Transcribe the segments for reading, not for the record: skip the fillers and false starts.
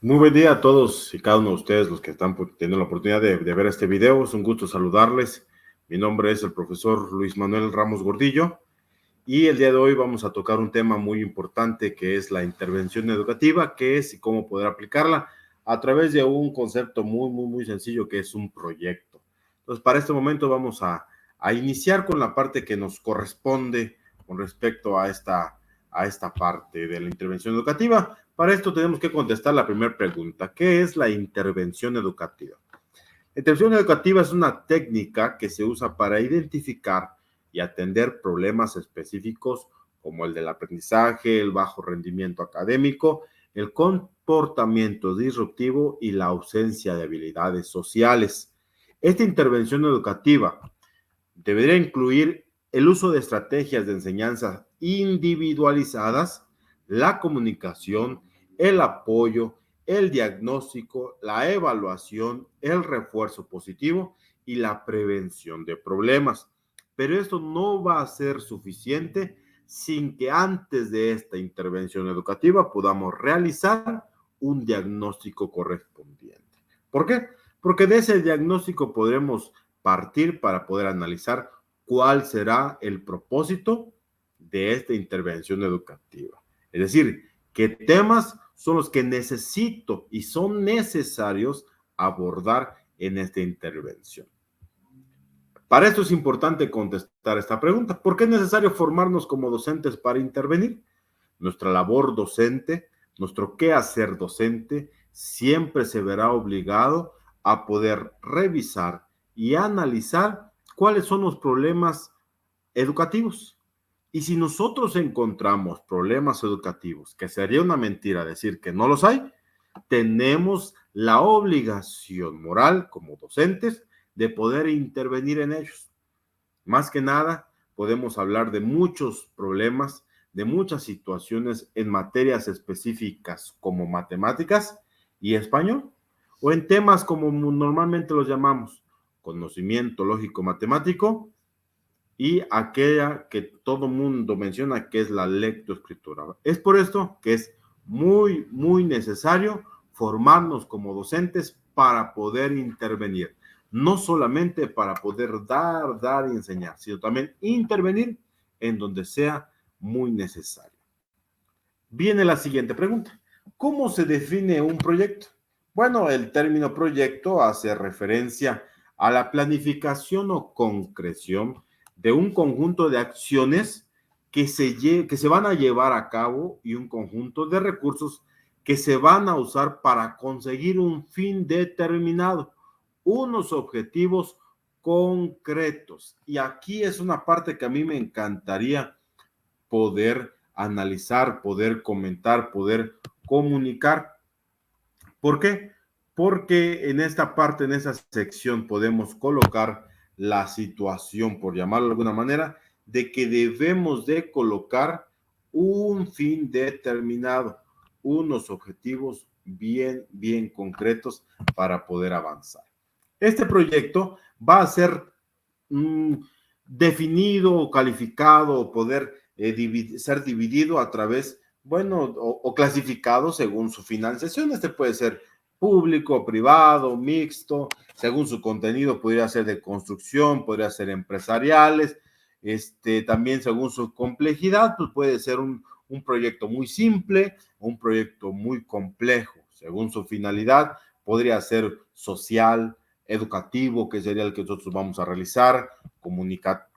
Muy buen día a todos y cada uno de ustedes, los que están teniendo la oportunidad de ver este video. Es un gusto saludarles. Mi nombre es el profesor Luis Manuel Ramos Gordillo y el día de hoy vamos a tocar un tema muy importante que es la intervención educativa, qué es y cómo poder aplicarla a través de un concepto muy sencillo que es un proyecto. Entonces, para este momento vamos a iniciar con la parte que nos corresponde con respecto a esta parte de la intervención educativa. Para esto tenemos que contestar la primera pregunta. ¿Qué es la intervención educativa? La intervención educativa es una técnica que se usa para identificar y atender problemas específicos como el del aprendizaje, el bajo rendimiento académico, el comportamiento disruptivo y la ausencia de habilidades sociales. Esta intervención educativa debería incluir el uso de estrategias de enseñanza individualizadas, la comunicación, el apoyo, el diagnóstico, la evaluación, el refuerzo positivo y la prevención de problemas. Pero esto no va a ser suficiente sin que antes de esta intervención educativa podamos realizar un diagnóstico correspondiente. ¿Por qué? Porque de ese diagnóstico podremos partir para poder analizar cuál será el propósito de esta intervención educativa. Es decir, qué temas son los que necesito y son necesarios abordar en esta intervención. Para esto es importante contestar esta pregunta. ¿Por qué es necesario formarnos como docentes para intervenir? Nuestra labor docente, nuestro quehacer docente, siempre se verá obligado a poder revisar y analizar cuáles son los problemas educativos. Y si nosotros encontramos problemas educativos, que sería una mentira decir que no los hay, tenemos la obligación moral como docentes de poder intervenir en ellos. Más que nada, podemos hablar de muchos problemas, de muchas situaciones en materias específicas como matemáticas y español, o en temas como normalmente los llamamos conocimiento lógico matemático y aquella que todo mundo menciona que es la lectoescritura. Es por esto que es muy necesario formarnos como docentes para poder intervenir, no solamente para poder dar y enseñar, sino también intervenir en donde sea muy necesario. Viene la siguiente pregunta. ¿Cómo se define un proyecto? Bueno, el término proyecto hace referencia a la planificación o concreción de un conjunto de acciones que se van a llevar a cabo y un conjunto de recursos que se van a usar para conseguir un fin determinado, unos objetivos concretos. Y aquí es una parte que a mí me encantaría poder analizar, poder comentar, poder comunicar. ¿Por qué? Porque en esta parte, en esa sección, podemos colocar la situación, por llamarlo de alguna manera, de que debemos de colocar un fin determinado, unos objetivos bien concretos para poder avanzar. Este proyecto va a ser definido o calificado o poder ser dividido a través, bueno, o clasificado según su financiación. Este puede ser público, privado, mixto, según su contenido podría ser de construcción, podría ser empresariales, también según su complejidad, pues puede ser un proyecto muy simple, un proyecto muy complejo, según su finalidad, podría ser social, educativo, que sería el que nosotros vamos a realizar,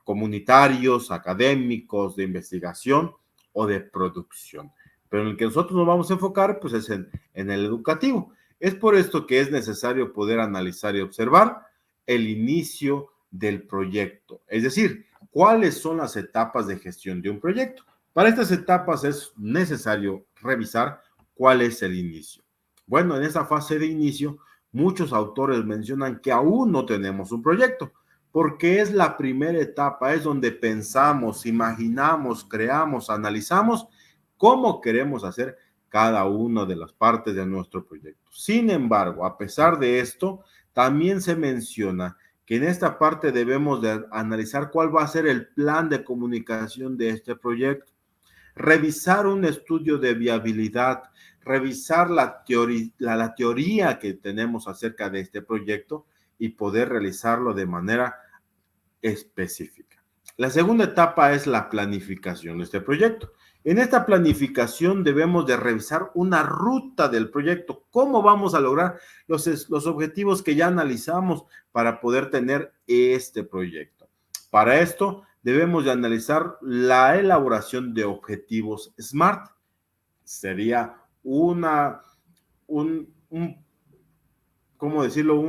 comunitarios, académicos, de investigación o de producción. Pero en el que nosotros nos vamos a enfocar, pues es en el educativo. Es por esto que es necesario poder analizar y observar el inicio del proyecto, es decir, cuáles son las etapas de gestión de un proyecto. Para estas etapas es necesario revisar cuál es el inicio. Bueno, en esa fase de inicio, muchos autores mencionan que aún no tenemos un proyecto, porque es la primera etapa, es donde pensamos, imaginamos, creamos, analizamos cómo queremos hacer cada una de las partes de nuestro proyecto. Sin embargo, a pesar de esto, también se menciona que en esta parte debemos de analizar cuál va a ser el plan de comunicación de este proyecto, revisar un estudio de viabilidad, revisar la teoría que tenemos acerca de este proyecto y poder realizarlo de manera específica. La segunda etapa es la planificación de este proyecto. En esta planificación debemos de revisar una ruta del proyecto, cómo vamos a lograr los objetivos que ya analizamos para poder tener este proyecto. Para esto debemos de analizar la elaboración de objetivos SMART. Sería ¿cómo decirlo?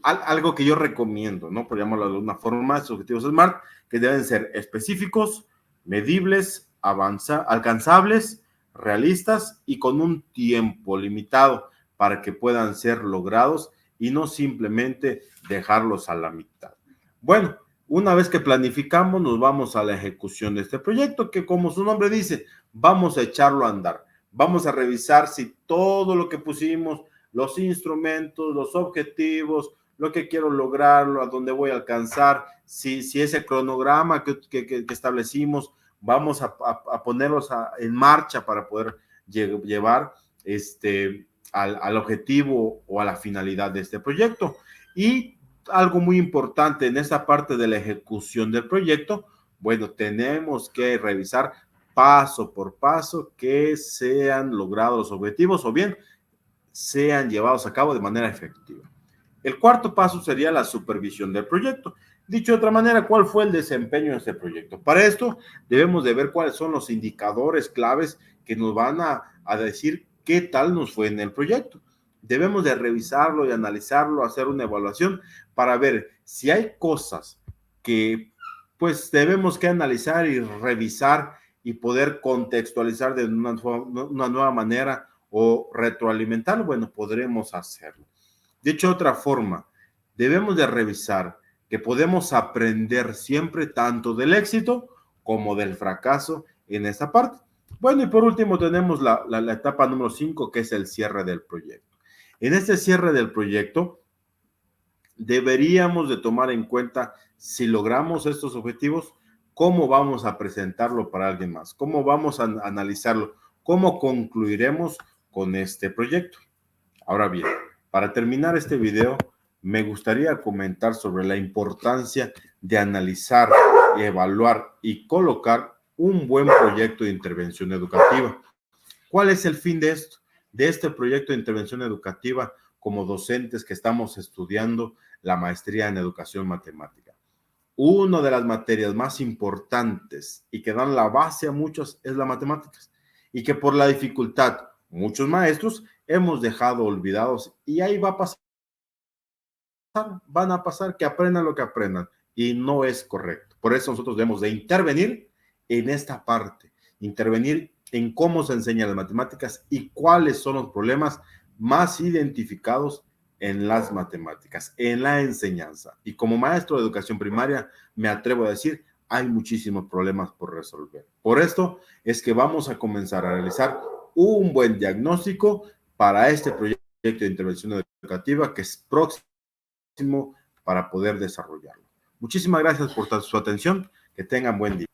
Algo que yo recomiendo, ¿no? Por llamarlo de una forma, estos objetivos SMART, que deben ser específicos, medibles, alcanzables, realistas y con un tiempo limitado para que puedan ser logrados y no simplemente dejarlos a la mitad. Bueno, una vez que planificamos, nos vamos a la ejecución de este proyecto, que como su nombre dice, vamos a echarlo a andar. Vamos a revisar si todo lo que pusimos, los instrumentos, los objetivos, lo que quiero lograr, a dónde voy a alcanzar, si ese cronograma que establecimos, vamos a ponerlos en marcha para poder llevar al objetivo o a la finalidad de este proyecto. Y algo muy importante en esta parte de la ejecución del proyecto, bueno, tenemos que revisar paso por paso que sean logrados los objetivos o bien sean llevados a cabo de manera efectiva. El cuarto paso sería la supervisión del proyecto. Dicho de otra manera, ¿cuál fue el desempeño de este proyecto? Para esto debemos de ver cuáles son los indicadores claves que nos van a decir qué tal nos fue en el proyecto. Debemos de revisarlo y analizarlo, hacer una evaluación para ver si hay cosas que pues debemos que analizar y revisar y poder contextualizar de una nueva manera o retroalimentarlo, bueno, podremos hacerlo. Dicho de otra forma, debemos de revisar que podemos aprender siempre tanto del éxito como del fracaso en esta parte. Bueno, y por último tenemos la etapa número 5, que es el cierre del proyecto. En este cierre del proyecto, deberíamos de tomar en cuenta si logramos estos objetivos, cómo vamos a presentarlo para alguien más, cómo vamos a analizarlo, cómo concluiremos con este proyecto. Ahora bien, para terminar este video, me gustaría comentar sobre la importancia de analizar, evaluar y colocar un buen proyecto de intervención educativa. ¿Cuál es el fin de esto? De este proyecto de intervención educativa como docentes que estamos estudiando la maestría en educación matemática. Una de las materias más importantes y que dan la base a muchos es la matemáticas y que por la dificultad muchos maestros hemos dejado olvidados y ahí va a pasar, van a pasar que aprendan lo que aprendan y no es correcto. Por eso nosotros debemos de intervenir en esta parte, intervenir en cómo se enseñan las matemáticas y cuáles son los problemas más identificados en las matemáticas, en la enseñanza. Y como maestro de educación primaria, me atrevo a decir, hay muchísimos problemas por resolver. Por esto es que vamos a comenzar a realizar un buen diagnóstico para este proyecto de intervención educativa que es próximo para poder desarrollarlo. Muchísimas gracias por su atención. Que tengan buen día.